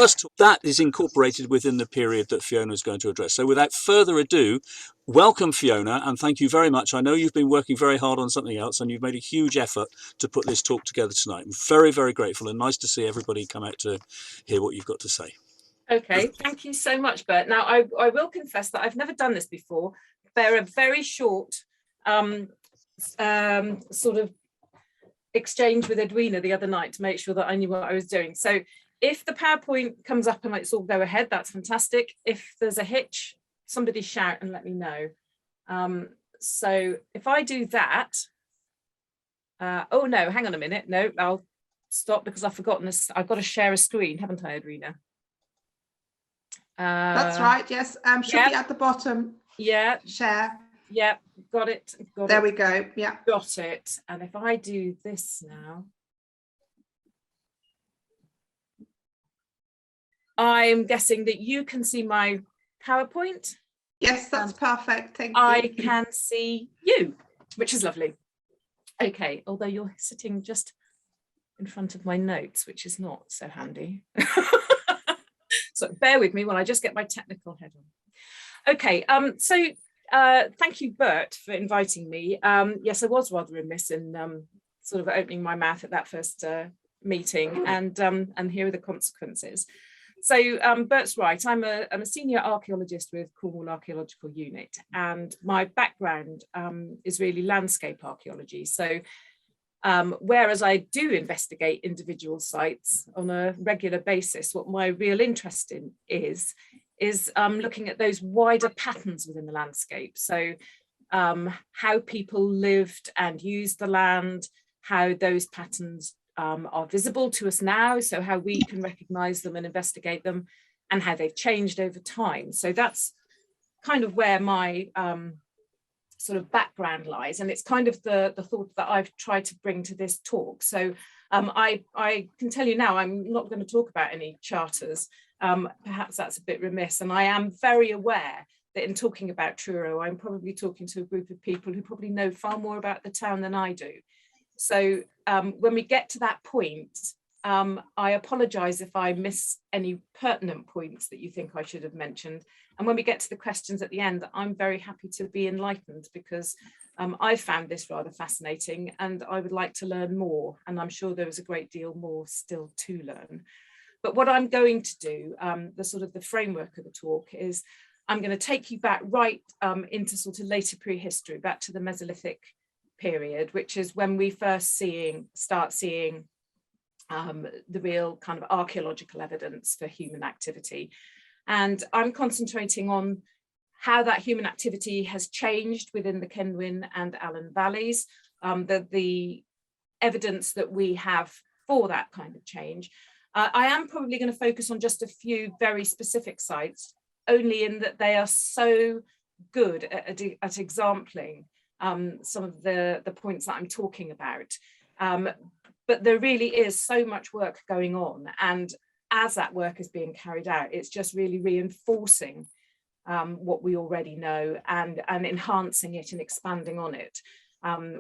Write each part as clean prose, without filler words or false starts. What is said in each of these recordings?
first talk, that is incorporated within the period that Fiona is going to address. So without further ado, welcome Fiona, and thank you very much. I know you've been working very hard on something else and you've made a huge effort to put this talk together tonight. I'm very, very grateful and nice to see everybody come out to hear what you've got to say. Okay, thank you so much, Bert. Now, I will confess that I've never done this before. They're a very short sort of exchange with Edwina the other night to make sure that I knew what I was doing. So if the PowerPoint comes up and it's all go ahead, that's fantastic. If there's a hitch, somebody shout and let me know. So if I do that, oh no, hang on a minute. No, I'll stop because I've forgotten this. I've got to share a screen, haven't I, Edwina? That's right, yes. Should be at the bottom. Yeah. Share. Yeah, got it. There we go. Yeah. Got it. And if I do this now, I'm guessing that you can see my PowerPoint. Yes, that's perfect. Thank you. I can see you, which is lovely. Okay, although you're sitting just in front of my notes, which is not so handy. So bear with me while I just get my technical head on. Okay, thank you, Bert, for inviting me. Yes, I was rather remiss in sort of opening my mouth at that first meeting, and here are the consequences. So Bert's right, I'm a senior archaeologist with Cornwall Archaeological Unit, and my background is really landscape archaeology. So whereas I do investigate individual sites on a regular basis, what my real interest in is looking at those wider patterns within the landscape. So how people lived and used the land, how those patterns are visible to us now, so how we can recognize them and investigate them, and how they've changed over time. So that's kind of where my sort of background lies, and it's kind of the thought that I've tried to bring to this talk. So I can tell you now, I'm not going to talk about any charters. Perhaps that's a bit remiss, and I am very aware that in talking about Truro, I'm probably talking to a group of people who probably know far more about the town than I do. So when we get to that point, I apologise if I miss any pertinent points that you think I should have mentioned. And when we get to the questions at the end, I'm very happy to be enlightened, because I found this rather fascinating and I would like to learn more. And I'm sure there is a great deal more still to learn. But what I'm going to do, the sort of the framework of the talk, is I'm going to take you back right into sort of later prehistory, back to the Mesolithic period, which is when we first start seeing the real kind of archaeological evidence for human activity. And I'm concentrating on how that human activity has changed within the Kenwyn and Allen valleys, the evidence that we have for that kind of change. I am probably going to focus on just a few very specific sites, only in that they are so good at exempling some of the points that I'm talking about. But there really is so much work going on, and as that work is being carried out, it's just really reinforcing what we already know and enhancing it and expanding on it,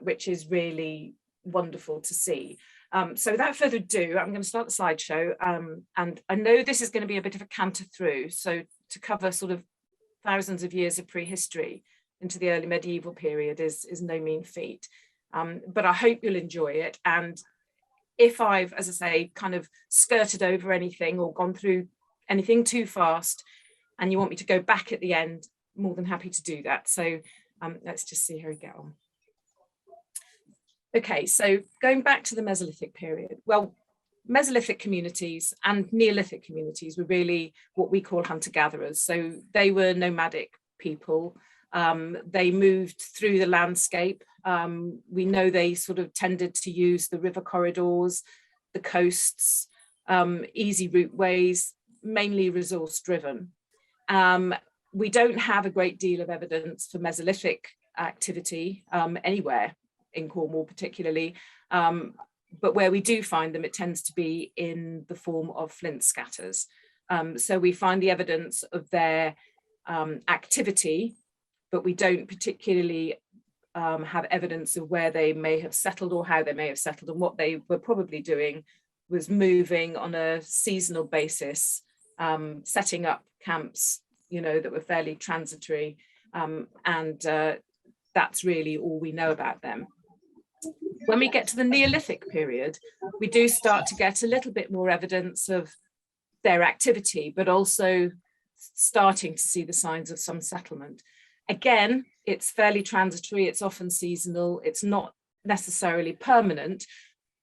which is really wonderful to see. So without further ado, I'm going to start the slideshow, and I know this is going to be a bit of a canter through, so to cover sort of thousands of years of prehistory into the early medieval period is no mean feat, but I hope you'll enjoy it. And if I've, as I say, kind of skirted over anything or gone through anything too fast and you want me to go back at the end, more than happy to do that. So let's just see how we get on. Okay, so going back to the Mesolithic period, well, Mesolithic communities and Neolithic communities were really what we call hunter-gatherers. So they were nomadic people. They moved through the landscape. We know they sort of tended to use the river corridors, the coasts, easy route ways, mainly resource driven. We don't have a great deal of evidence for Mesolithic activity anywhere in Cornwall particularly, but where we do find them, it tends to be in the form of flint scatters. So we find the evidence of their activity, but we don't particularly have evidence of where they may have settled or how they may have settled. And what they were probably doing was moving on a seasonal basis setting up camps, that were fairly transitory, and that's really all we know about them. When we get to the Neolithic period, we do start to get a little bit more evidence of their activity, but also starting to see the signs of some settlement. Again, it's fairly transitory, it's often seasonal, it's not necessarily permanent,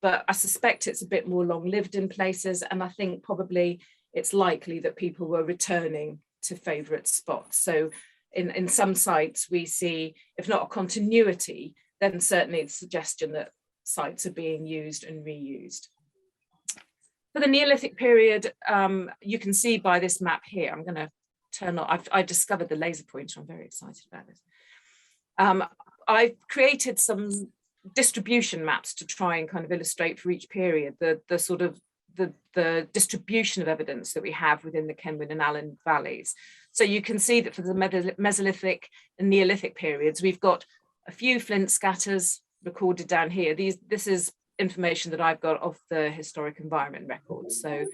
but I suspect it's a bit more long-lived in places, and I think probably it's likely that people were returning to favourite spots. So in some sites we see, if not a continuity, then certainly the suggestion that sites are being used and reused. For the Neolithic period, you can see by this map here, I'm going to turn on, I discovered the laser pointer, I'm very excited about this. I've created some distribution maps to try and kind of illustrate for each period the sort of the distribution of evidence that we have within the Kenwyn and Allen valleys. So you can see that for the Mesolithic and Neolithic periods, we've got a few flint scatters recorded down here. This is information that I've got of the historic environment records. So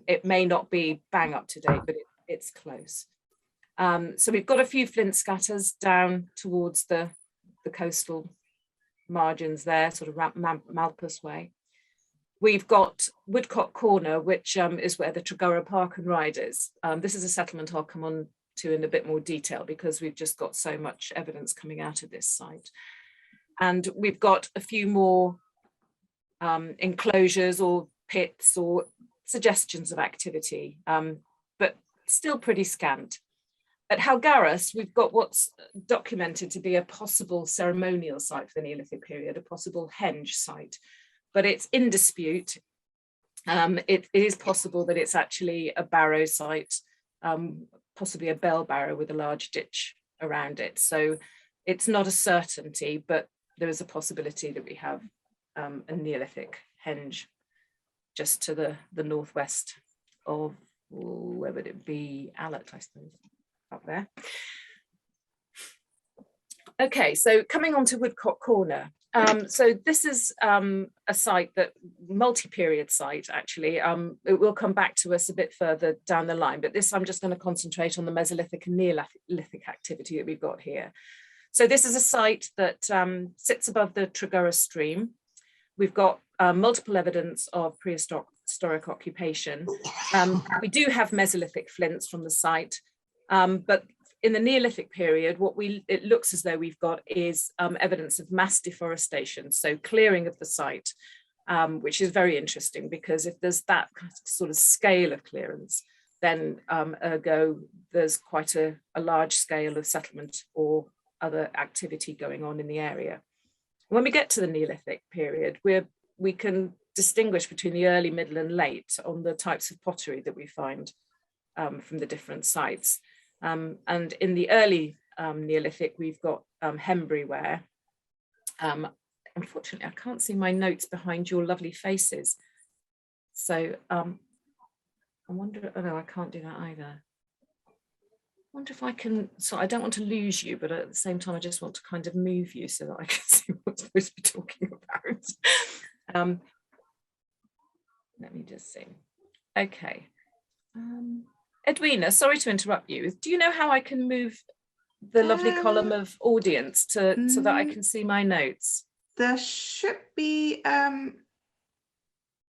it may not be bang up to date, but it's close. So we've got a few flint scatters down towards the coastal margins there, sort of Malpas way. We've got Woodcock Corner, which is where the Truro Park and Ride is. This is a settlement I'll come on to in a bit more detail because we've just got so much evidence coming out of this site. And we've got a few more enclosures or pits or suggestions of activity, but still pretty scant. At Halgarus, we've got what's documented to be a possible ceremonial site for the Neolithic period, a possible henge site, but it's in dispute. It is possible that it's actually a barrow site, possibly a bell barrow with a large ditch around it. So it's not a certainty, but there is a possibility that we have a Neolithic henge just to the northwest of, where would it be? Allet, I suppose, up there. Okay, so coming on to Woodcock Corner. So this is a site that, multi-period site actually. It will come back to us a bit further down the line, but this I'm just going to concentrate on the Mesolithic and Neolithic activity that we've got here. So this is a site that sits above the Truro stream. We've got multiple evidence of prehistoric occupation. We do have Mesolithic flints from the site, but in the Neolithic period, it looks as though we've got is evidence of mass deforestation, so clearing of the site, which is very interesting because if there's that sort of scale of clearance, then ergo there's quite a large scale of settlement or other activity going on in the area. When we get to the Neolithic period, we can distinguish between the early, middle and late on the types of pottery that we find from the different sites. And in the early Neolithic, we've got Hembry ware. Unfortunately, I can't see my notes behind your lovely faces. So I wonder, oh no, I can't do that either. I wonder if I can, so I don't want to lose you, but at the same time, I just want to kind of move you so that I can see what I'm supposed to be talking about. Let me just see. Okay. Edwina, sorry to interrupt you. Do you know how I can move the lovely column of audience so that I can see my notes? There should be,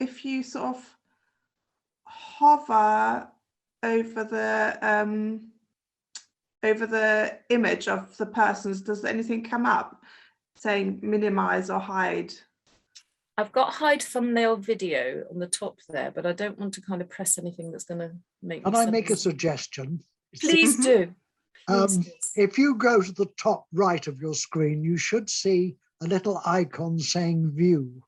if you sort of hover over the image of the persons, does anything come up saying minimize or hide? I've got hide thumbnail video on the top there, but I don't want to kind of press anything that's going to make. Can I make a suggestion? Please do. Please do. If you go to the top right of your screen, you should see a little icon saying view.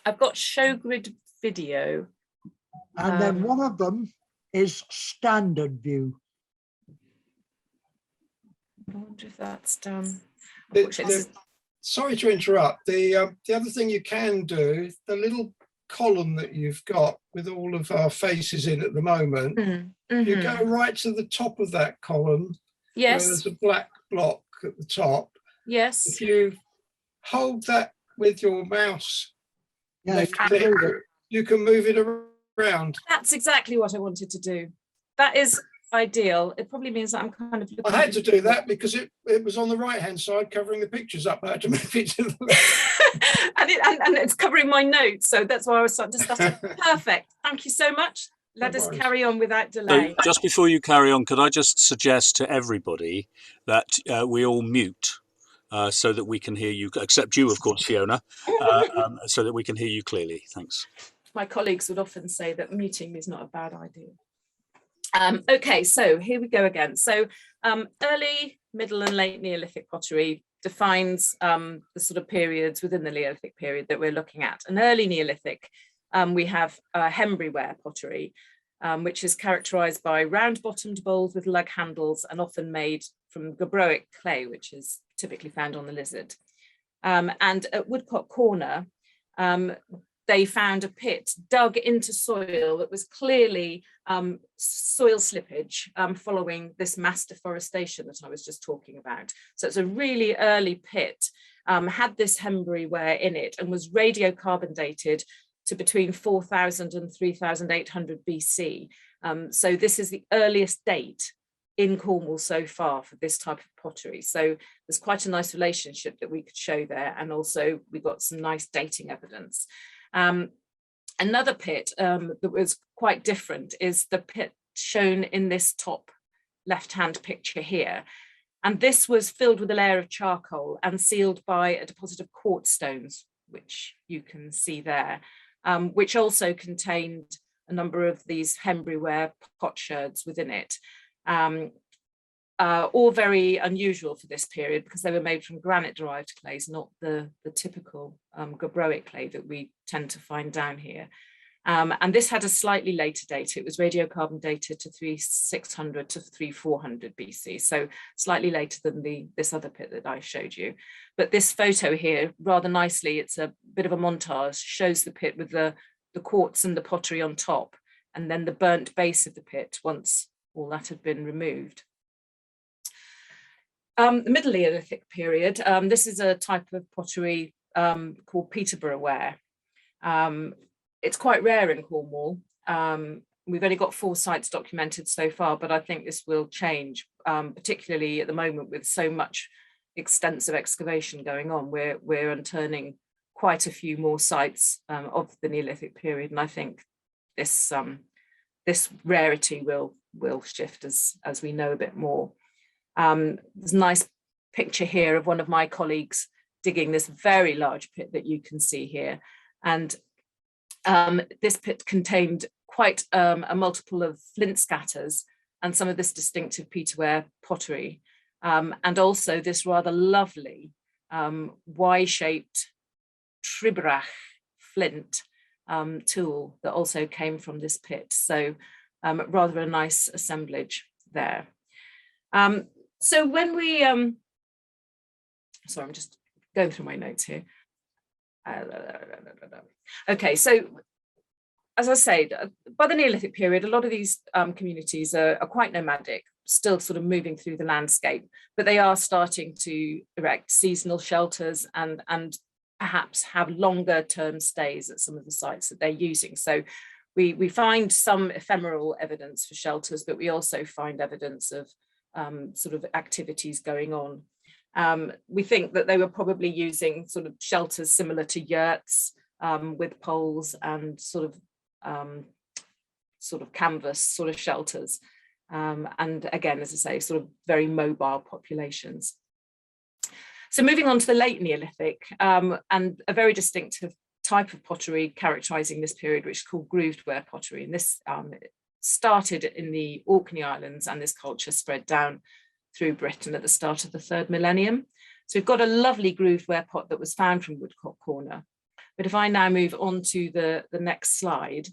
I've got show grid video. And then one of them is standard view. I wonder if that's done. Sorry to interrupt. The other thing you can do, the little column that you've got with all of our faces in at the moment, you go right to the top of that column. Yes. There's a black block at the top. Yes. If you hold that with your mouse, left click, you can move it around. That's exactly what I wanted to do. That is ideal. It probably means that I'm kind of looking. I had to do that because it was on the right-hand side covering the pictures up. I had to move it to the left. and it's covering my notes. So that's why I was discussing. Perfect. Thank you so much. Let us carry on without delay. So just before you carry on, could I just suggest to everybody that we all mute so that we can hear you, except you, of course, Fiona, so that we can hear you clearly. Thanks. My colleagues would often say that muting is not a bad idea. Okay, so here we go again. So early, middle and late Neolithic pottery defines the sort of periods within the Neolithic period that we're looking at. An early Neolithic, we have Hembry-ware pottery, which is characterized by round-bottomed bowls with lug handles and often made from gabbroic clay, which is typically found on the lizard. And at Woodcock Corner, they found a pit dug into soil that was clearly soil slippage following this mass deforestation that I was just talking about. So it's a really early pit, had this Hembry-ware in it and was radiocarbon dated to between 4,000 and 3,800 BC. So this is the earliest date in Cornwall so far for this type of pottery. So there's quite a nice relationship that we could show there. And also we got some nice dating evidence. Another pit that was quite different is the pit shown in this top left-hand picture here. And this was filled with a layer of charcoal and sealed by a deposit of quartz stones, which you can see there, which also contained a number of these Hembry-ware potsherds within it. All very unusual for this period because they were made from granite-derived clays, not the typical gabbroic clay that we tend to find down here. And this had a slightly later date. It was radiocarbon dated to 3600 to 3400 BC, so slightly later than this other pit that I showed you. But this photo here, rather nicely, it's a bit of a montage, shows the pit with the quartz and the pottery on top, and then the burnt base of the pit once all that had been removed. The Middle Neolithic period, this is a type of pottery called Peterborough-ware. It's quite rare in Cornwall. We've only got 4 sites documented so far, but I think this will change, particularly at the moment with so much extensive excavation going on. We're unturning quite a few more sites of the Neolithic period, and I think this rarity will shift as we know a bit more. There's a nice picture here of one of my colleagues digging this very large pit that you can see here. And this pit contained quite a multiple of flint scatters and some of this distinctive Peterware pottery. And also this rather lovely Y-shaped Tribrach flint tool that also came from this pit. So rather a nice assemblage there. So when we, sorry, I'm just going through my notes here. Okay, so as I say, by the Neolithic period, a lot of these communities are quite nomadic, still sort of moving through the landscape, but they are starting to erect seasonal shelters and perhaps have longer term stays at some of the sites that they're using. So we find some ephemeral evidence for shelters, but we also find evidence of sort of activities going on. We think that they were probably using sort of shelters similar to yurts with poles and sort of canvas sort of shelters. And again, as I say, sort of very mobile populations. So moving on to the late Neolithic and a very distinctive type of pottery characterizing this period, which is called grooved ware pottery. And this started in the Orkney Islands, and this culture spread down through Britain at the start of the 3rd millennium. So we've got a lovely grooved ware pot that was found from Woodcock Corner. But if I now move on to the next slide,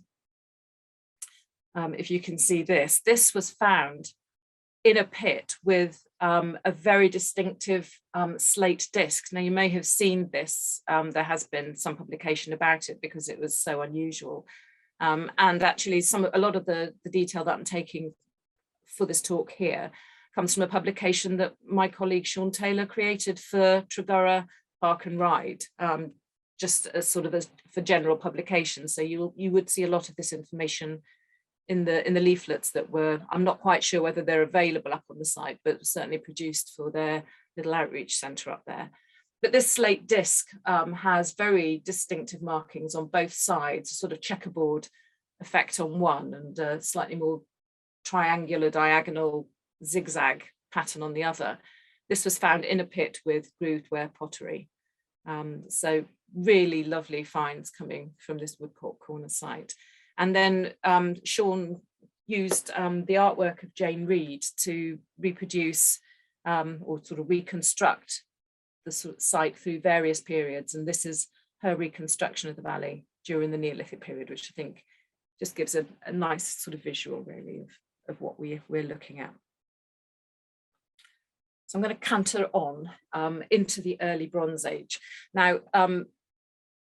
if you can see this was found in a pit with a very distinctive slate disc. Now you may have seen this, there has been some publication about it because it was so unusual. And actually a lot of the detail that I'm taking for this talk here comes from a publication that my colleague Sean Taylor created for Truro Park and Ride just as sort of as for general publication. So you would see a lot of this information in the leaflets that were, I'm not quite sure whether they're available up on the site, but certainly produced for their little outreach centre up there. But this slate disc has very distinctive markings on both sides, a sort of checkerboard effect on one and a slightly more triangular diagonal zigzag pattern on the other. This was found in a pit with grooved ware pottery. So really lovely finds coming from this Woodcock corner site. And then Sean used the artwork of Jane Reed to reproduce or sort of reconstruct the site through various periods. And this is her reconstruction of the valley during the Neolithic period, which I think just gives a nice sort of visual really of what we're looking at. So I'm going to canter on into the early Bronze Age. Now,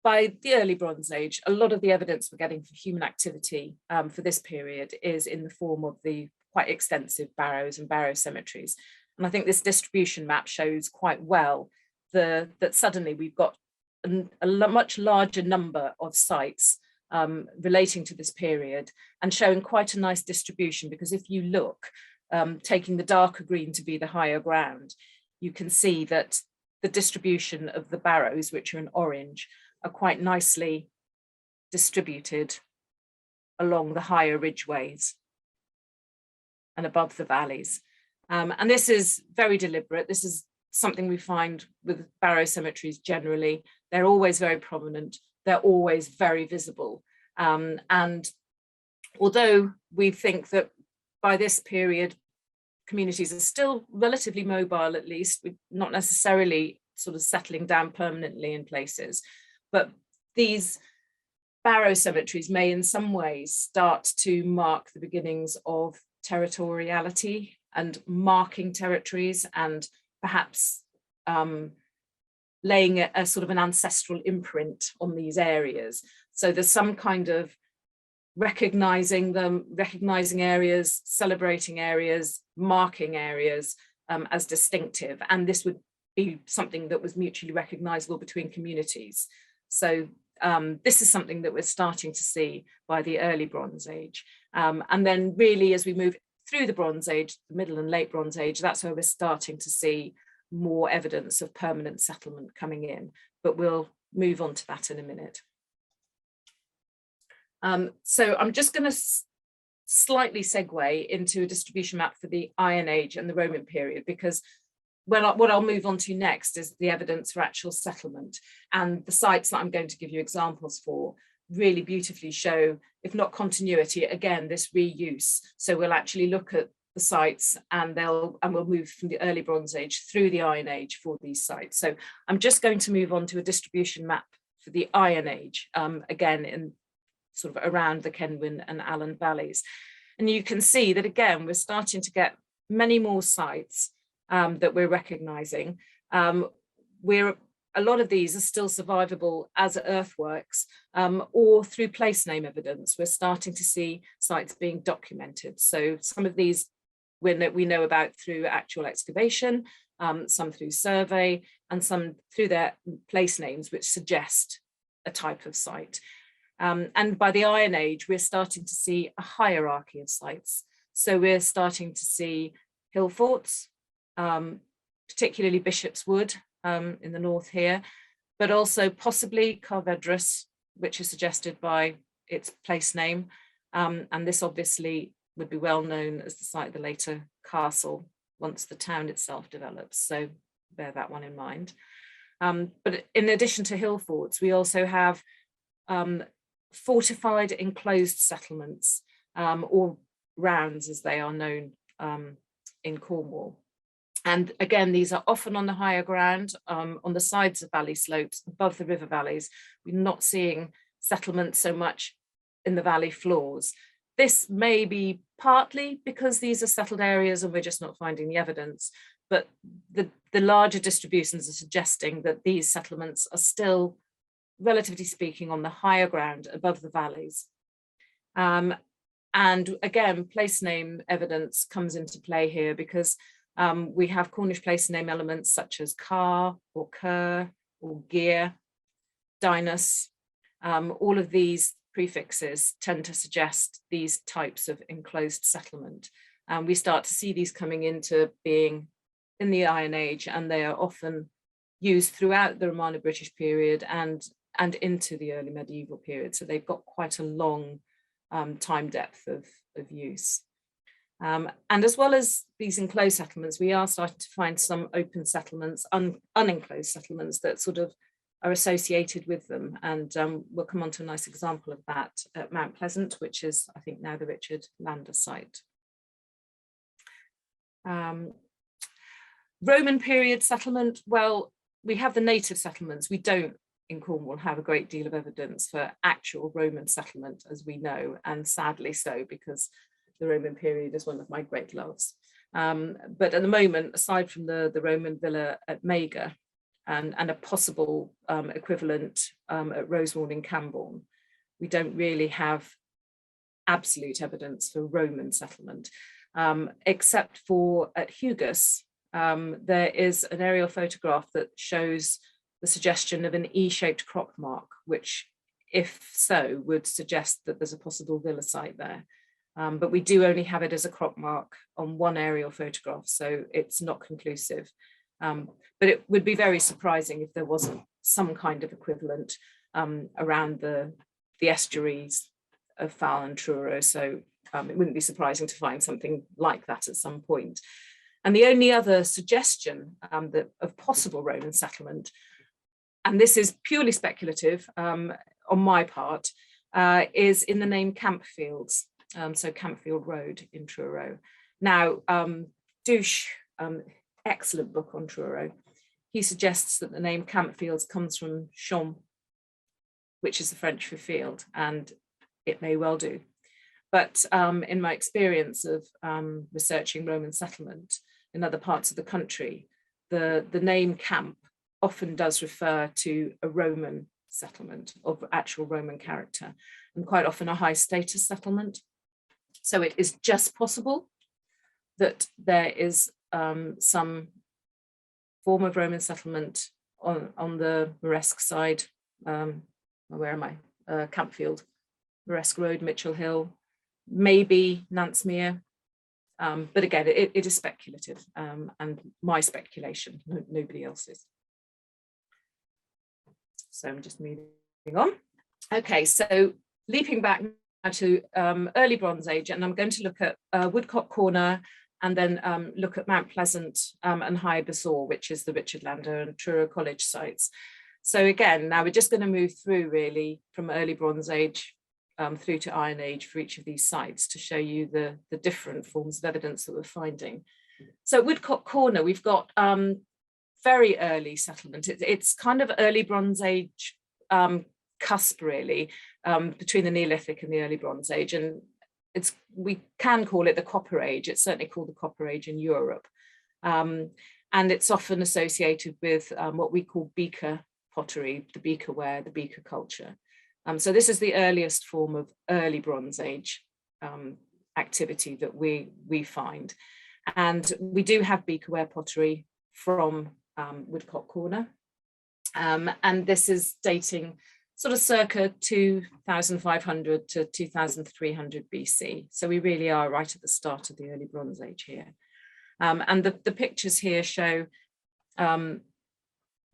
by the early Bronze Age, a lot of the evidence we're getting for human activity for this period is in the form of the quite extensive barrows and barrow cemeteries. And I think this distribution map shows quite well that suddenly we've got a much larger number of sites relating to this period and showing quite a nice distribution, because if you look, taking the darker green to be the higher ground, you can see that the distribution of the barrows, which are in orange, are quite nicely distributed along the higher ridgeways and above the valleys. And this is very deliberate. This is something we find with barrow cemeteries generally. They're always very prominent. They're always very visible. And although we think that by this period, communities are still relatively mobile, at least, not necessarily sort of settling down permanently in places, but these barrow cemeteries may in some ways start to mark the beginnings of territoriality and marking territories and perhaps laying a sort of an ancestral imprint on these areas. So there's some kind of recognizing them, recognizing areas, celebrating areas, marking areas as distinctive. And this would be something that was mutually recognizable between communities. So this is something that we're starting to see by the early Bronze Age. And then really, as we move through the Bronze Age, the Middle and Late Bronze Age, that's where we're starting to see more evidence of permanent settlement coming in. But we'll move on to that in a minute. So I'm just going to slightly segue into a distribution map for the Iron Age and the Roman period, because what I'll move on to next is the evidence for actual settlement. And the sites that I'm going to give you examples for really beautifully show, if not continuity, again, this reuse. So we'll actually look at the sites and we'll move from the early Bronze Age through the Iron Age for these sites. So I'm just going to move on to a distribution map for the Iron Age, again, in sort of around the Kenwyn and Allen valleys. And you can see that, again, we're starting to get many more sites that we're recognizing. A lot of these are still survivable as earthworks or through place name evidence. We're starting to see sites being documented. So some of these we know about through actual excavation, some through survey, and some through their place names, which suggest a type of site. And by the Iron Age, we're starting to see a hierarchy of sites. So we're starting to see hill forts, particularly Bishop's Wood in the north here, but also possibly Carvedrus, which is suggested by its place name. And this obviously would be well known as the site of the later castle once the town itself develops. So bear that one in mind. But in addition to hill forts, we also have fortified enclosed settlements, or rounds as they are known in Cornwall. And again, these are often on the higher ground, on the sides of valley slopes, above the river valleys. We're not seeing settlements so much in the valley floors. This may be partly because these are settled areas and we're just not finding the evidence, but the larger distributions are suggesting that these settlements are still, relatively speaking, on the higher ground above the valleys. And again, place name evidence comes into play here because we have Cornish place name elements such as car or cur or gear. Dinus, all of these prefixes tend to suggest these types of enclosed settlement. And we start to see these coming into being in the Iron Age, and they are often used throughout the Romano-British period and into the early medieval period. So they've got quite a long time depth of use. And as well as these enclosed settlements, we are starting to find some open settlements, unenclosed settlements that sort of are associated with them. And we'll come on to a nice example of that at Mount Pleasant, which is, I think, now the Richard Lander site. Roman period settlement, well, we have the native settlements. We don't in Cornwall have a great deal of evidence for actual Roman settlement, as we know, and sadly so, because the Roman period is one of my great loves. But at the moment, aside from the Roman villa at Mega and a possible equivalent at Rosemorn in Camborne, we don't really have absolute evidence for Roman settlement, except for at Hugus. There is an aerial photograph that shows the suggestion of an E-shaped crop mark, which, if so, would suggest that there's a possible villa site there. But we do only have it as a crop mark on one aerial photograph, so it's not conclusive. But it would be very surprising if there wasn't some kind of equivalent around the estuaries of Fal and Truro, so it wouldn't be surprising to find something like that at some point. And the only other suggestion of possible Roman settlement, and this is purely speculative on my part, is in the name Campfields, so Campfield Road in Truro. Now, Douche, excellent book on Truro, he suggests that the name Campfields comes from champ, which is the French for field, and it may well do. But in my experience of researching Roman settlement in other parts of the country, the name camp often does refer to a Roman settlement of actual Roman character, and quite often a high status settlement. So it is just possible that there is some form of Roman settlement on the Moresque side. Where am I? Campfield, Moresque Road, Mitchell Hill, maybe Nansemere. But again, it is speculative, and my speculation, nobody else's. So I'm just moving on. Okay, so leaping back now to early Bronze Age, and I'm going to look at Woodcock Corner, and then look at Mount Pleasant and High Besore, which is the Richard Lander and Truro College sites. So again, now we're just going to move through really from early Bronze Age through to Iron Age for each of these sites to show you the different forms of evidence that we're finding. So at Woodcock Corner, we've got very early settlement. It's kind of early Bronze Age cusp really, between the Neolithic and the early Bronze Age, and we can call it the Copper Age. It's certainly called the Copper Age in Europe, and it's often associated with what we call beaker pottery, the beakerware, the beaker culture. So this is the earliest form of early Bronze Age activity that we find, and we do have beakerware pottery from Woodcock Corner, and this is dating sort of circa 2500 to 2300 BC. So we really are right at the start of the early Bronze Age here. And the pictures here show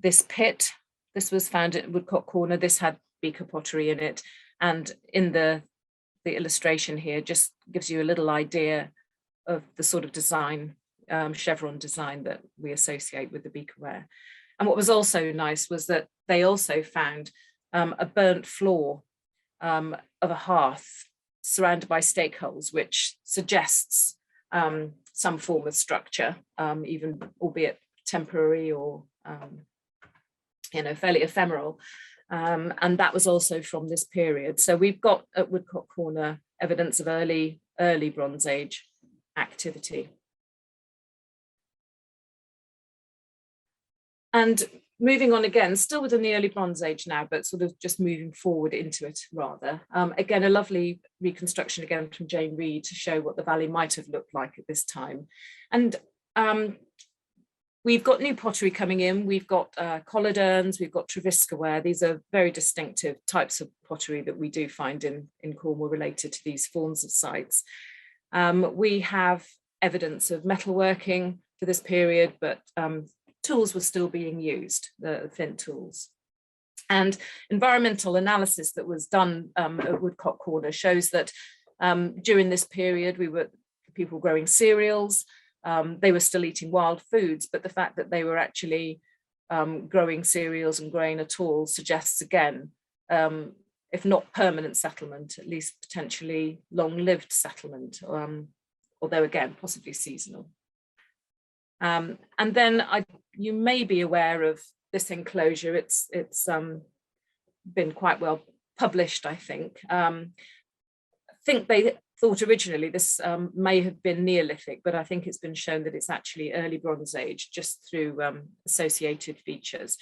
this pit. This was found at Woodcock Corner. This had beaker pottery in it. And in the illustration here just gives you a little idea of the sort of design, chevron design that we associate with the beakerware. And what was also nice was that they also found a burnt floor of a hearth surrounded by stake holes, which suggests some form of structure, even albeit temporary or fairly ephemeral. And that was also from this period. So we've got at Woodcock Corner evidence of early Bronze Age activity. And moving on again, still within the early Bronze Age now, but sort of just moving forward into it rather. Again, a lovely reconstruction again from Jane Reed to show what the valley might have looked like at this time. And We've got new pottery coming in. We've got collared urns, we've got Treviska ware. These are very distinctive types of pottery that we do find in Cornwall related to these forms of sites. We have evidence of metalworking for this period, but tools were still being used, the flint tools. And environmental analysis that was done at Woodcock Corner shows that during this period, people were growing cereals. They were still eating wild foods, but the fact that they were actually growing cereals and grain at all suggests again, if not permanent settlement, at least potentially long-lived settlement, although again, possibly seasonal. And then you may be aware of this enclosure. It's been quite well published, I think. I think they thought originally this may have been Neolithic, but I think it's been shown that it's actually early Bronze Age just through associated features.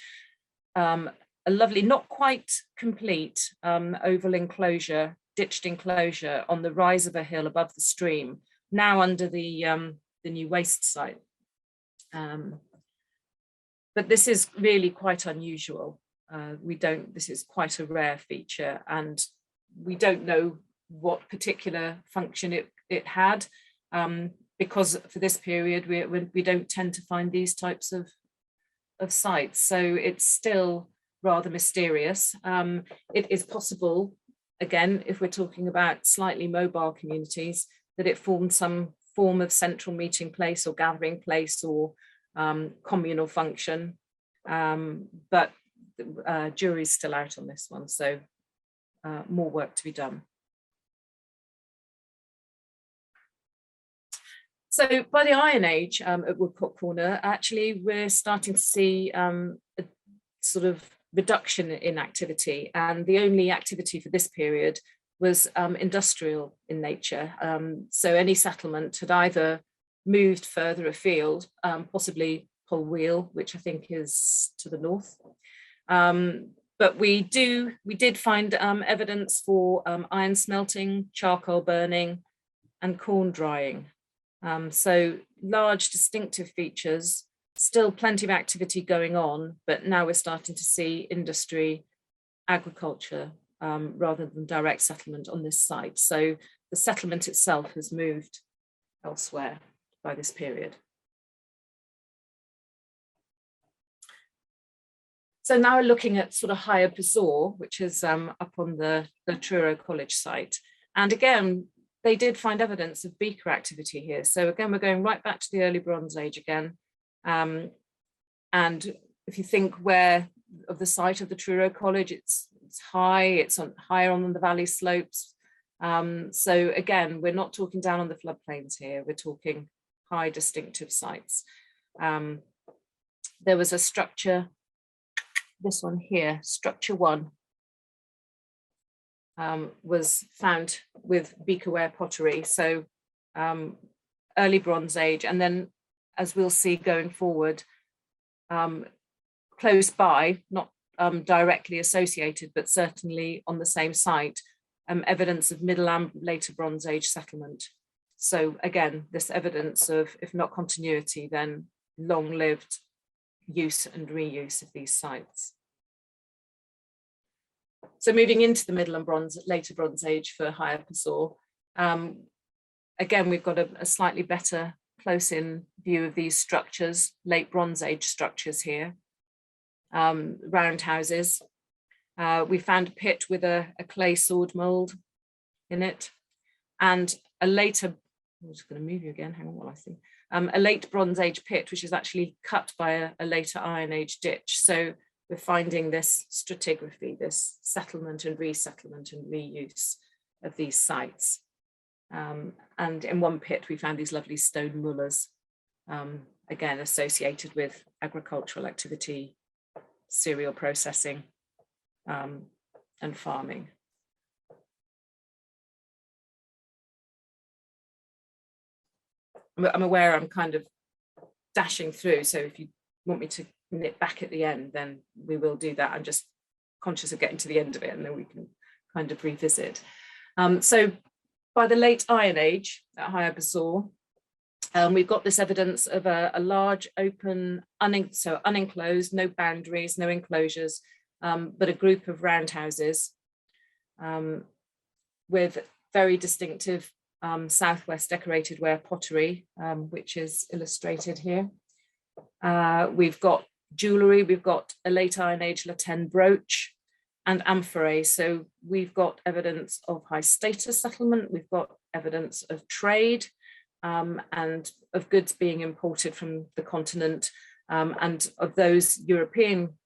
A lovely, not quite complete oval enclosure, ditched enclosure on the rise of a hill above the stream, now under the new waste site. But this is really quite unusual. This is quite a rare feature, and we don't know what particular function it had, because for this period we don't tend to find these types of sites, so it's still rather mysterious. It is possible, again, if we're talking about slightly mobile communities, that it formed some form of central meeting place or gathering place or communal function, but jury's still out on this one, so more work to be done. So by the Iron Age at Woodcock Corner, actually we're starting to see a sort of reduction in activity, and the only activity for this period was industrial in nature. So any settlement had either moved further afield, possibly Polwheal, which I think is to the north. But we did find evidence for iron smelting, charcoal burning, and corn drying. So large distinctive features, still plenty of activity going on, but now we're starting to see industry, agriculture, rather than direct settlement on this site. So the settlement itself has moved elsewhere by this period. So now we're looking at sort of higher Besore, which is up on the Truro College site. And again, they did find evidence of beaker activity here. So again, we're going right back to the early Bronze Age again. And if you think of the site of the Truro College, it's high, it's higher on the valley slopes. So again, we're not talking down on the floodplains here, we're talking high distinctive sites. There was a structure, this one here, structure 1, was found with beakerware pottery, so early Bronze Age, and then as we'll see going forward, close by, not directly associated, but certainly on the same site, evidence of Middle and later Bronze Age settlement. So again, this evidence of, if not continuity, then long-lived use and reuse of these sites. So moving into the Middle and later Bronze Age for higher Besore, again, we've got a slightly better close-in view of these structures, late Bronze Age structures here, roundhouses. We found a pit with a clay sword mould in it, and a later, I'm just going to move you again, hang on while I see, a late Bronze Age pit, which is actually cut by a later Iron Age ditch. So we're finding this stratigraphy, this settlement and resettlement and reuse of these sites. And in one pit, we found these lovely stone mullahs, again, associated with agricultural activity, cereal processing, and farming. I'm aware I'm kind of dashing through, so if you want me to nip back at the end, then we will do that. I'm just conscious of getting to the end of it, and then we can kind of revisit. So by the late Iron Age at Higher Besore, We've got this evidence of a large open, unenclosed, no boundaries, no enclosures, but a group of roundhouses with very distinctive southwest decorated ware pottery, which is illustrated here. We've got jewellery, we've got a late Iron Age latten brooch and amphorae. So we've got evidence of high status settlement, we've got evidence of trade and of goods being imported from the continent, and of those European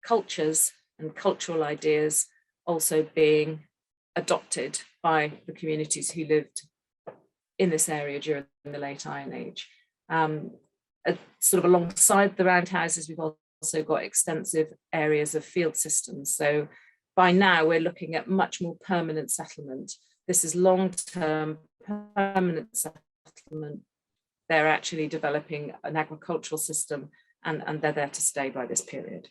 cultures and cultural ideas also being adopted by the communities who lived in this area during the late Iron Age. Sort of alongside the roundhouses, we've also got extensive areas of field systems. So by now we're looking at much more permanent settlement. This is long-term permanent settlement. They're actually developing an agricultural system, and they're there to stay by this period.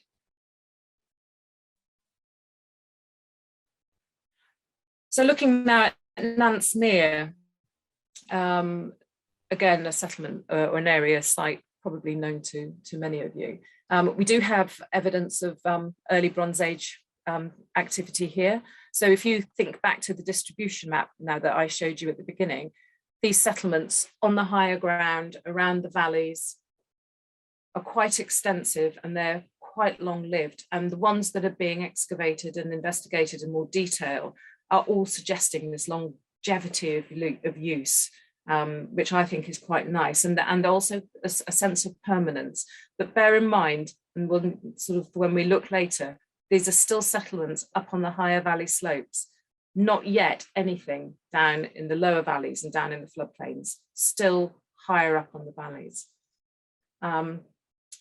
So looking now at Nance Mere, again, a settlement or an area site probably known to many of you. We do have evidence of early Bronze Age activity here. So if you think back to the distribution map now that I showed you at the beginning, these settlements on the higher ground around the valleys are quite extensive and they're quite long-lived. And the ones that are being excavated and investigated in more detail are all suggesting this longevity of use, which I think is quite nice, and also a sense of permanence. But bear in mind, and we'll sort of when we look later, these are still settlements up on the higher valley slopes, not yet anything down in the lower valleys and down in the floodplains, still higher up on the valleys.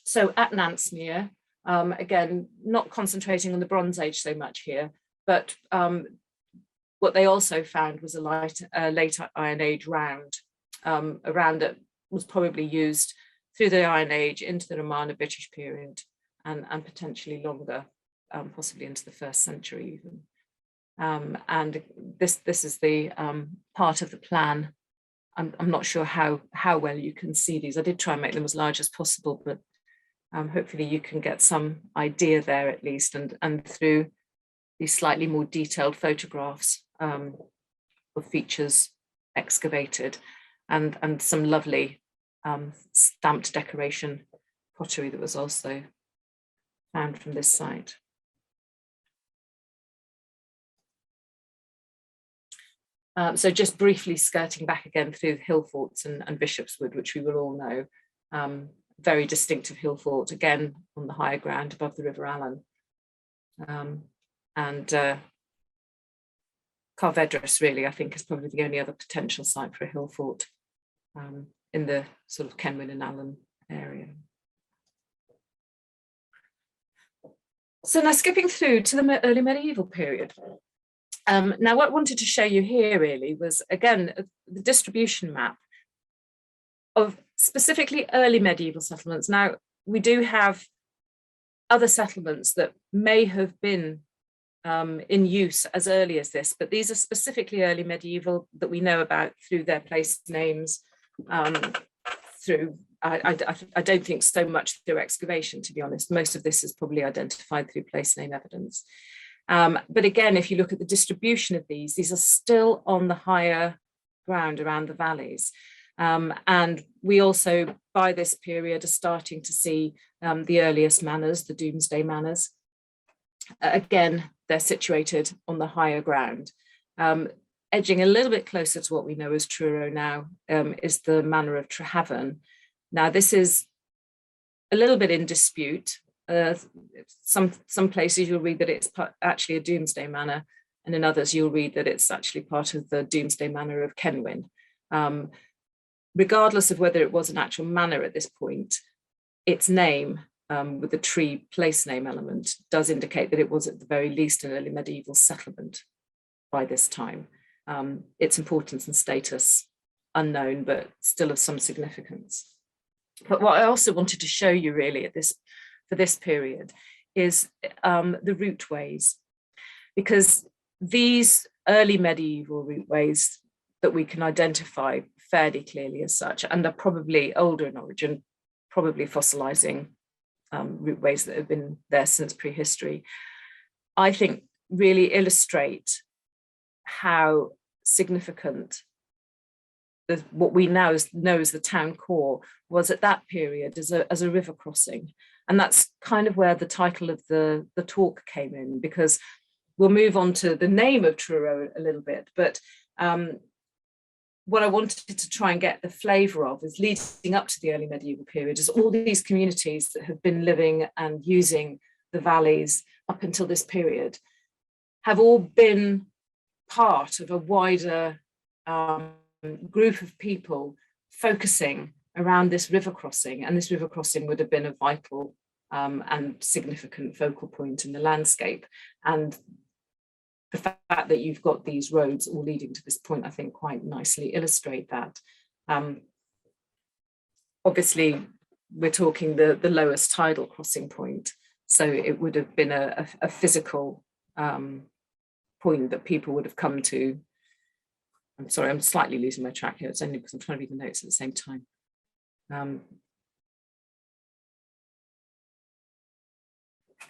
So at Nance Mere, again, not concentrating on the Bronze Age so much here, but what they also found was a late Iron Age round, a round that was probably used through the Iron Age into the Romano-British period and potentially longer, possibly into the 1st century even. And this is the part of the plan. I'm not sure how well you can see these. I did try and make them as large as possible, but hopefully you can get some idea there at least, and through these slightly more detailed photographs of features excavated, and some lovely stamped decoration pottery that was also found from this site. So just briefly skirting back again through hill forts and Bishopswood, which we will all know, very distinctive hill fort, again on the higher ground above the River Allen. And Carvedras really, I think, is probably the only other potential site for a hill fort in the sort of Kenwyn and Allen area. So now skipping through to the early medieval period. Now what I wanted to show you here really was, again, the distribution map of specifically early medieval settlements. Now we do have other settlements that may have been in use as early as this, but these are specifically early medieval that we know about through their place names, through, I don't think so much through excavation, to be honest. Most of this is probably identified through place name evidence. But again, if you look at the distribution of these are still on the higher ground around the valleys. And we also, by this period, are starting to see the earliest manors, the Domesday manors. Again, they're situated on the higher ground. Edging a little bit closer to what we know as Truro now is the manor of Trehaven. Now, this is a little bit in dispute. Some places you'll read that it's actually a Domesday manor, and in others you'll read that it's actually part of the Domesday manor of Kenwyn. Regardless of whether it was an actual manor at this point, its name, with the tree place name element, does indicate that it was at the very least an early medieval settlement by this time. Its importance and status unknown, but still of some significance. But what I also wanted to show you really for this period is the routeways, because these early medieval routeways that we can identify fairly clearly as such, and are probably older in origin, probably fossilizing routeways that have been there since prehistory, I think really illustrate how significant what we now know as the town core was at that period as a river crossing. And that's kind of where the title of the talk came in, because we'll move on to the name of Truro a little bit, but what I wanted to try and get the flavour of is leading up to the early medieval period is all these communities that have been living and using the valleys up until this period have all been part of a wider group of people focusing around this river crossing, and this river crossing would have been a vital and significant focal point in the landscape. And the fact that you've got these roads all leading to this point, I think, quite nicely illustrate that. Obviously, we're talking the lowest tidal crossing point, so it would have been a physical point that people would have come to. I'm sorry, I'm slightly losing my track here. It's only because I'm trying to read the notes at the same time.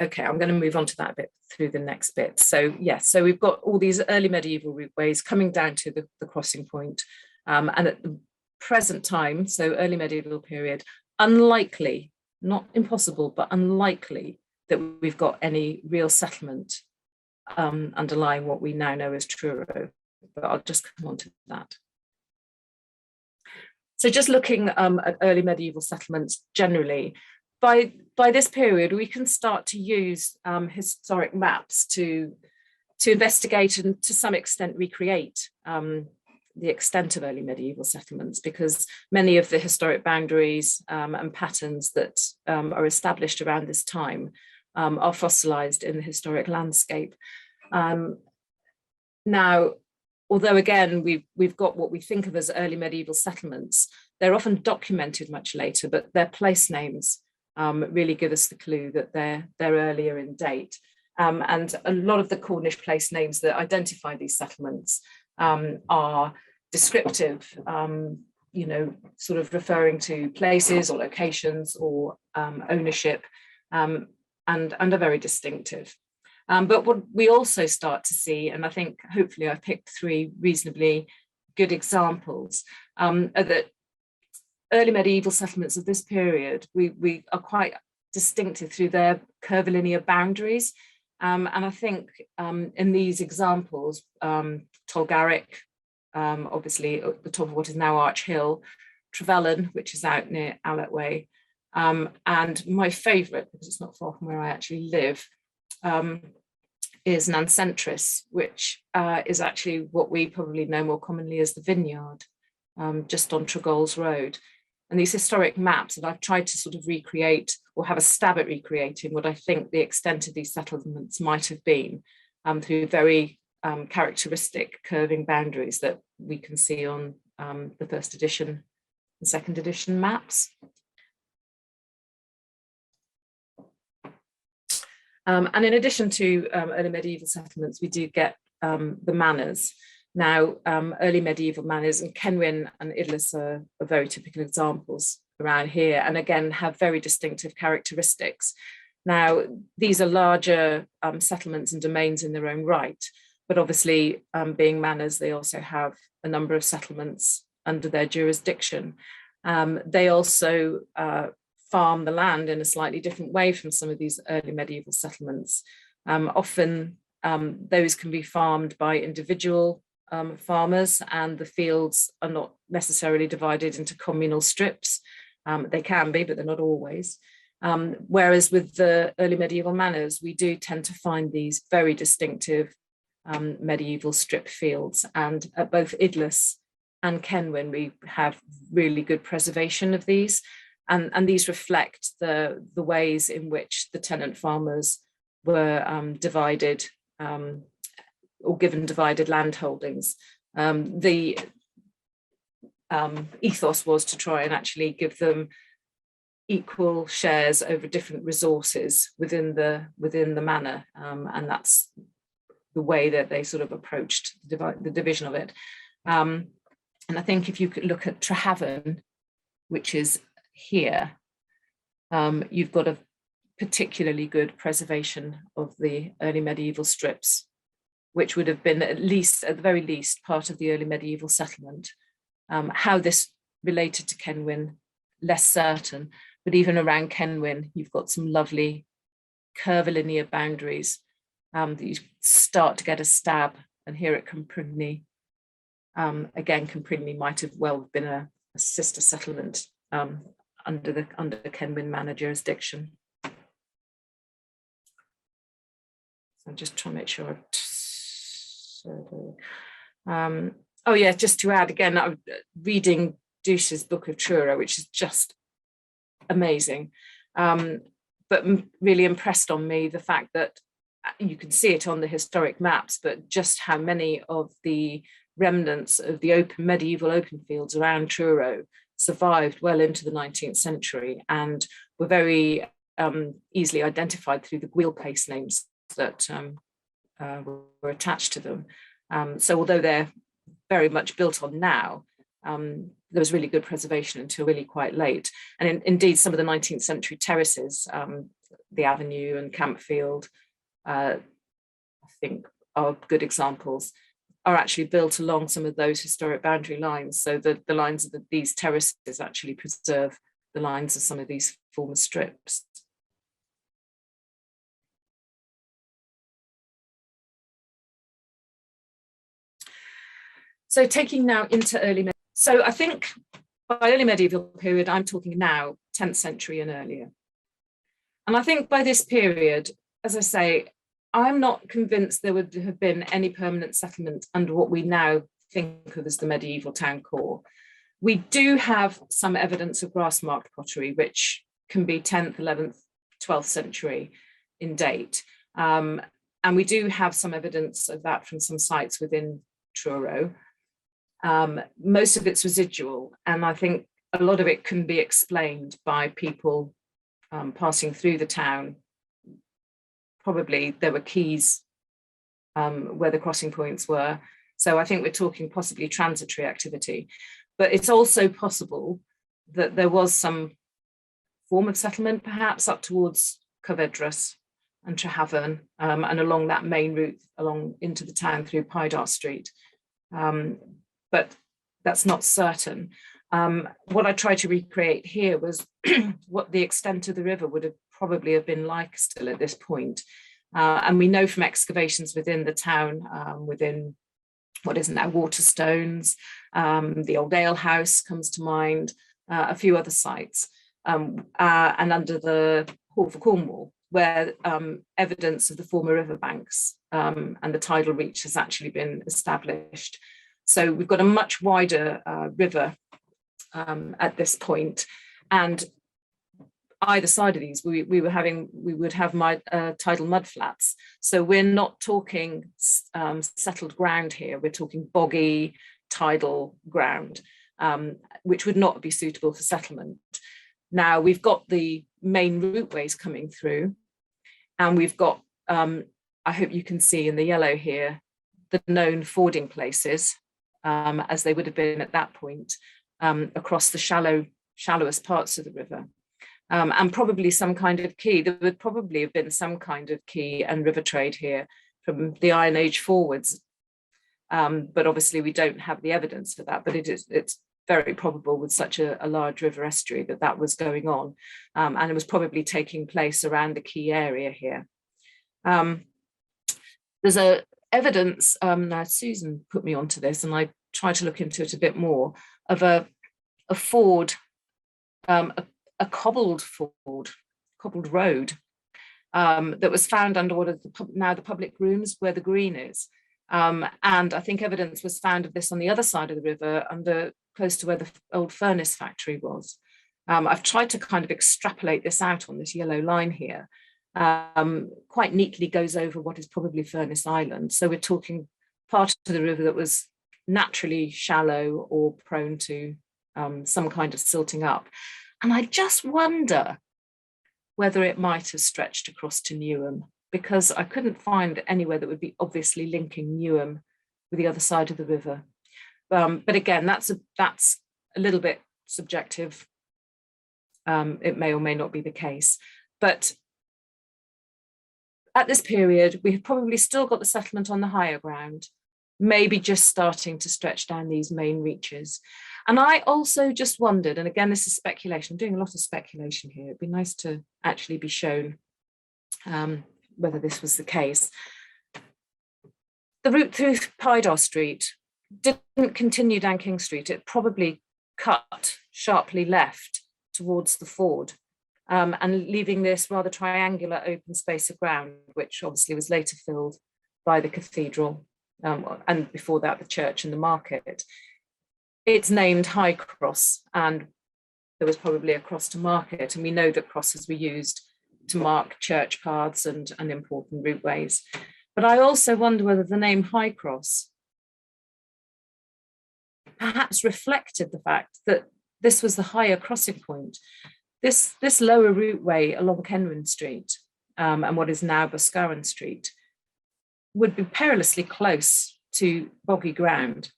Okay, I'm going to move on to that a bit through the next bit. So yes, so we've got all these early medieval routeways coming down to the crossing point. And at the present time, so early medieval period, unlikely, not impossible, but unlikely that we've got any real settlement underlying what we now know as Truro. But I'll just come on to that. So just looking at early medieval settlements generally, by this period, we can start to use historic maps to investigate and to some extent recreate the extent of early medieval settlements, because many of the historic boundaries and patterns that are established around this time are fossilized in the historic landscape. Now, although again, we've got what we think of as early medieval settlements, they're often documented much later, but their place names really give us the clue that they're earlier in date. And a lot of the Cornish place names that identify these settlements are descriptive, you know, sort of referring to places or locations or ownership, and are very distinctive. But what we also start to see, and I think hopefully I've picked three reasonably good examples, are that early medieval settlements of this period, we are quite distinctive through their curvilinear boundaries. And I think in these examples, Tolgarric, obviously at the top of what is now Arch Hill, Trevelyan, which is out near Alletway, and my favourite, because it's not far from where I actually live, is Nancentris, which is actually what we probably know more commonly as the Vineyard, just on Tregolls Road. And these historic maps, and I've tried to sort of recreate or have a stab at recreating what I think the extent of these settlements might have been through very characteristic curving boundaries that we can see on the first edition and second edition maps. And in addition to early medieval settlements, we do get the manors. Now, early medieval manors, and Kenwyn and Idlis are very typical examples around here, and again have very distinctive characteristics. Now, these are larger settlements and domains in their own right, but obviously being manors, they also have a number of settlements under their jurisdiction. They also farm the land in a slightly different way from some of these early medieval settlements. Often those can be farmed by individual farmers, and the fields are not necessarily divided into communal strips. They can be, but they're not always. Whereas with the early medieval manors, we do tend to find these very distinctive medieval strip fields. And at both Idlis and Kenwyn, we have really good preservation of these. And these reflect the ways in which the tenant farmers were divided or given divided land holdings. The ethos was to try and actually give them equal shares over different resources within the manor, and that's the way that they sort of approached the division of it. And I think if you could look at Trehaven, which is here, you've got a particularly good preservation of the early medieval strips, which would have been at the very least, part of the early medieval settlement. How this related to Kenwyn, less certain, but even around Kenwyn, you've got some lovely curvilinear boundaries that you start to get a stab. And here at Cumprigney, again, Cumprigney might have well been a sister settlement under Kenwyn Manor jurisdiction. So I'm just trying to make sure. Oh yeah, just to add again, I'm reading Douche's book of Truro, which is just amazing, but really impressed on me the fact that you can see it on the historic maps, but just how many of the remnants of the medieval open fields around Truro survived well into the 19th century and were very easily identified through the Gwil place names that were attached to them. So although they're very much built on now, there was really good preservation until really quite late. And indeed, some of the 19th century terraces, the Avenue and Campfield, I think are good examples, are actually built along some of those historic boundary lines. So the lines of these terraces actually preserve the lines of some of these former strips. So taking now into early, so I think by early medieval period, I'm talking now 10th century and earlier. And I think by this period, as I say, I'm not convinced there would have been any permanent settlement under what we now think of as the medieval town core. We do have some evidence of grass-marked pottery, which can be 10th, 11th, 12th century in date. And we do have some evidence of that from some sites within Truro. Most of it's residual, and I think a lot of it can be explained by people passing through the town. Probably there were quays where the crossing points were. So I think we're talking possibly transitory activity, but it's also possible that there was some form of settlement perhaps up towards Covedras and Trehaven and along that main route along into the town through Pydar Street. But that's not certain. What I tried to recreate here was what the extent of the river would have probably have been like still at this point. And we know from excavations within the town, within what is now Waterstones, the old ale house comes to mind, a few other sites, and under the Hall for Cornwall, where evidence of the former riverbanks and the tidal reach has actually been established. So we've got a much wider river at this point, and either side of these, we would have tidal mudflats. So we're not talking settled ground here. We're talking boggy tidal ground, which would not be suitable for settlement. Now we've got the main routeways coming through, and we've got, I hope you can see in the yellow here, the known fording places, as they would have been at that point, across the shallowest parts of the river. And probably some kind of quay. There would probably have been some kind of quay and river trade here from the Iron Age forwards. But obviously we don't have the evidence for that, but it's very probable with such a large river estuary that was going on. And it was probably taking place around the quay area here. There's evidence, now Susan put me onto this and I tried to look into it a bit more, of a ford, a cobbled road that was found under what are now the public rooms where the green is. And I think evidence was found of this on the other side of the river, close to where the old furnace factory was. I've tried to kind of extrapolate this out on this yellow line here. Quite neatly goes over what is probably Furnace Island. So we're talking part of the river that was naturally shallow or prone to some kind of silting up. And I just wonder whether it might have stretched across to Newham, because I couldn't find anywhere that would be obviously linking Newham with the other side of the river. But again, that's a little bit subjective. It may or may not be the case. But at this period, we have probably still got the settlement on the higher ground, maybe just starting to stretch down these main reaches. And I also just wondered, and again, this is speculation, I'm doing a lot of speculation here. It'd be nice to actually be shown whether this was the case. The route through Pydar Street didn't continue down King Street. It probably cut sharply left towards the ford, and leaving this rather triangular open space of ground, which obviously was later filled by the cathedral, and before that the church and the market. It's named High Cross, and there was probably a cross to market, and we know that crosses were used to mark church paths and important routeways. But I also wonder whether the name High Cross perhaps reflected the fact that this was the higher crossing point. This lower routeway along Kenwyn Street and what is now Boscawen Street would be perilously close to boggy ground.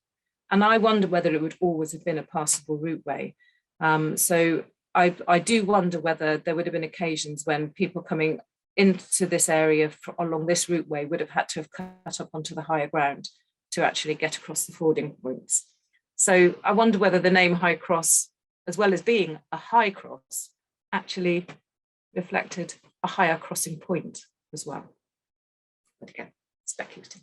And I wonder whether it would always have been a passable routeway. So I do wonder whether there would have been occasions when people coming into this area along this routeway would have had to have cut up onto the higher ground to actually get across the fording points. So I wonder whether the name High Cross, as well as being a high cross, actually reflected a higher crossing point as well. But again, speculating.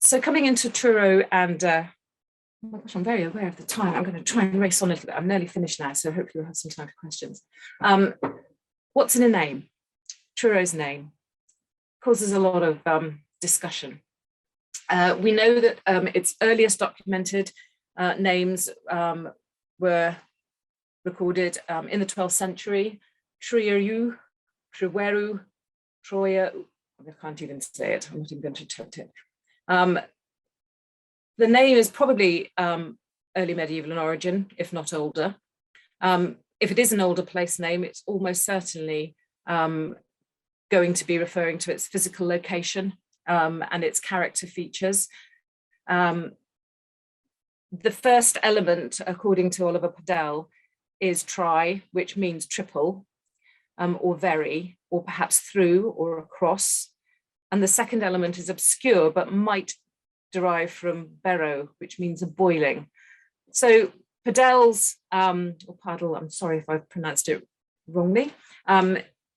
So coming into Truro, and oh my gosh, I'm very aware of the time. I'm going to try and race on a little bit. I'm nearly finished now, so hopefully we'll have some time for questions. What's in a name? Truro's name causes a lot of discussion. We know that its earliest documented names were recorded in the 12th century. Triuru, Triweru, Troya. I can't even say it. I'm not even going to attempt it. The name is probably early medieval in origin, if not older. If it is an older place name, it's almost certainly going to be referring to its physical location and its character features. The first element, according to Oliver Padell, is tri, which means triple, or very, or perhaps through or across. And the second element is obscure, but might derive from berrow, which means a boiling. So Padell's, or Padel, I'm sorry if I've pronounced it wrongly,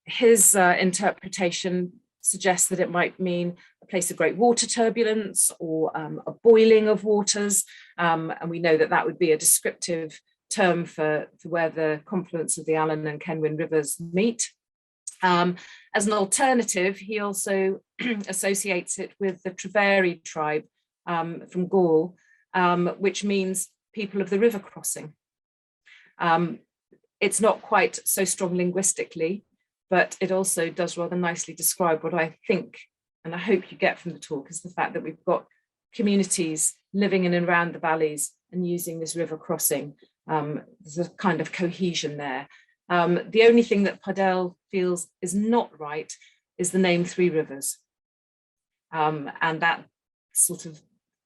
his interpretation suggests that it might mean a place of great water turbulence or a boiling of waters. And we know that that would be a descriptive term for where the confluence of the Allen and Kenwyn rivers meet. As an alternative, he also associates it with the Treveri tribe from Gaul, which means people of the river crossing. It's not quite so strong linguistically, but it also does rather nicely describe what I think, and I hope you get from the talk, is the fact that we've got communities living in and around the valleys and using this river crossing. There's a kind of cohesion there. The only thing that Padell feels is not right is the name Three Rivers. And that sort of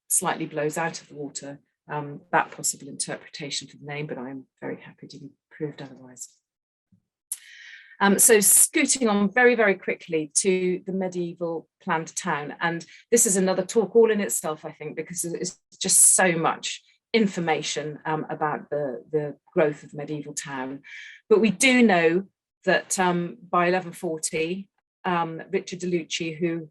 slightly blows out of the water that possible interpretation for the name, but I'm very happy to be proved otherwise. So scooting on very, very quickly to the medieval planned town. And this is another talk all in itself, I think, because it's just so much information about the growth of the medieval town. But we do know that by 1140, Richard de Lucci, who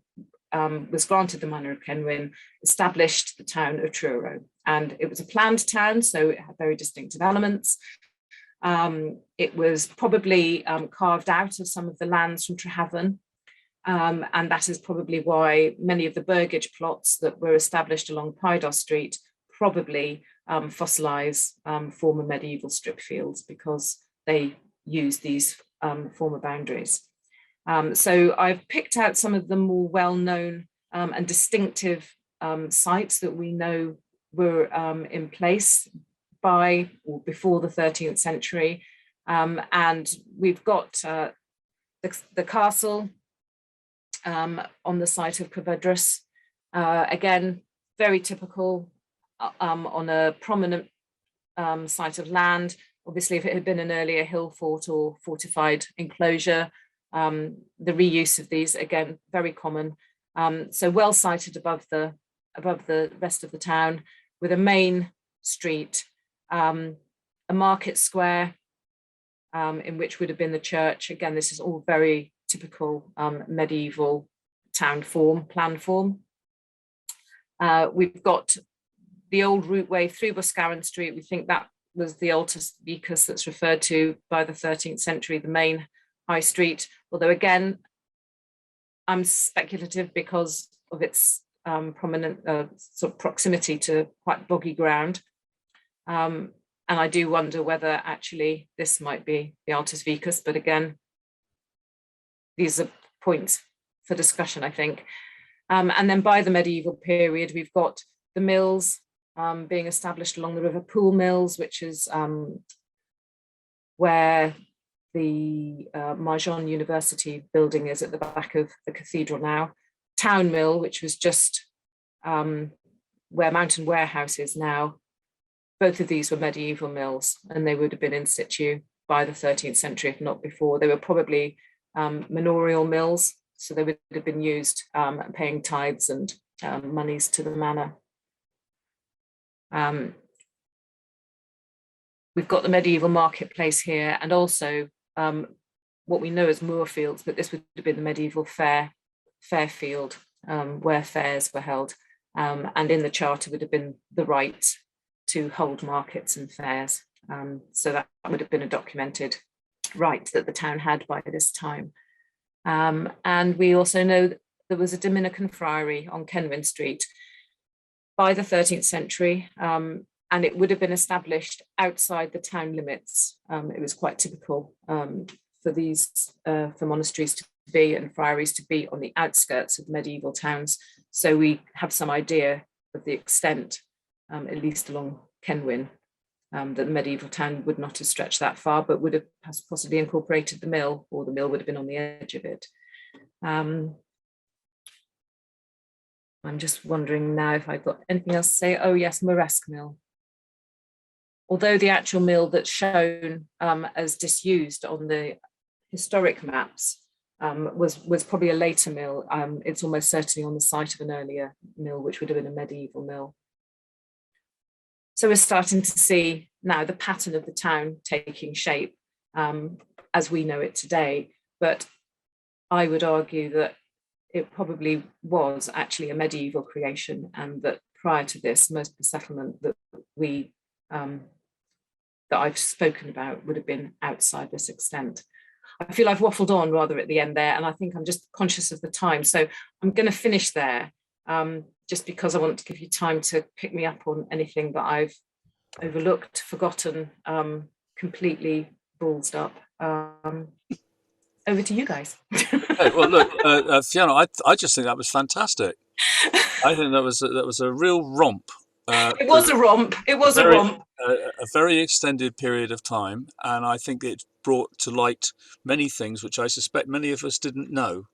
was granted the manor of Kenwyn, established the town of Truro. And it was a planned town, so it had very distinctive elements. It was probably carved out of some of the lands from Trehaven. And that is probably why many of the burgage plots that were established along Pydar Street probably fossilise former medieval strip fields, because they use these former boundaries. So I've picked out some of the more well-known and distinctive sites that we know were in place by or before the 13th century. And we've got the castle, on the site of Covadrus. Again, very typical on a prominent site of land. Obviously, if it had been an earlier hill fort or fortified enclosure, the reuse of these, again, very common. So well sited above the rest of the town, with a main street, a market square, in which would have been the church. Again, this is all very typical medieval town form, plan form. We've got the old routeway through Boscawen Street. We think that was the Altus Vicus that's referred to by the 13th century, the main high street. Although again, I'm speculative because of its prominent sort of proximity to quite boggy ground. And I do wonder whether actually this might be the Altus Vicus, but again, these are points for discussion, I think. And then by the medieval period, we've got the mills being established along the River Pool Mills, which is where the Marjon University building is at the back of the cathedral now. Town Mill, which was just where Mountain Warehouse is now. Both of these were medieval mills, and they would have been in situ by the 13th century, if not before. They were probably manorial mills, so they would have been used paying tithes and monies to the manor. We've got the medieval marketplace here, and also what we know as Moorfields, but this would have been the medieval fairfield where fairs were held, and in the charter would have been the right to hold markets and fairs. So that would have been a documented right that the town had by this time. And we also know that there was a Dominican friary on Kenwyn Street by the 13th century, and it would have been established outside the town limits. It was quite typical for monasteries to be and friaries to be on the outskirts of medieval towns. So we have some idea of the extent, at least along Kenwyn, that the medieval town would not have stretched that far, but would have possibly incorporated the mill, or the mill would have been on the edge of it. I'm just wondering now if I've got anything else to say. Oh yes, Moresque Mill. Although the actual mill that's shown as disused on the historic maps was probably a later mill, it's almost certainly on the site of an earlier mill, which would have been a medieval mill. So we're starting to see now the pattern of the town taking shape as we know it today. But I would argue that it probably was actually a medieval creation, and that prior to this, most of the settlement that that I've spoken about would have been outside this extent. I feel I've waffled on rather at the end there, and I think I'm just conscious of the time. So I'm going to finish there, just because I want to give you time to pick me up on anything that I've overlooked, forgotten, completely ballsed up. Over to you guys. Okay, well, look, Fiona, I just think that was fantastic. I think that was a real romp. It was a romp. It was a romp. A very extended period of time, and I think it brought to light many things which I suspect many of us didn't know.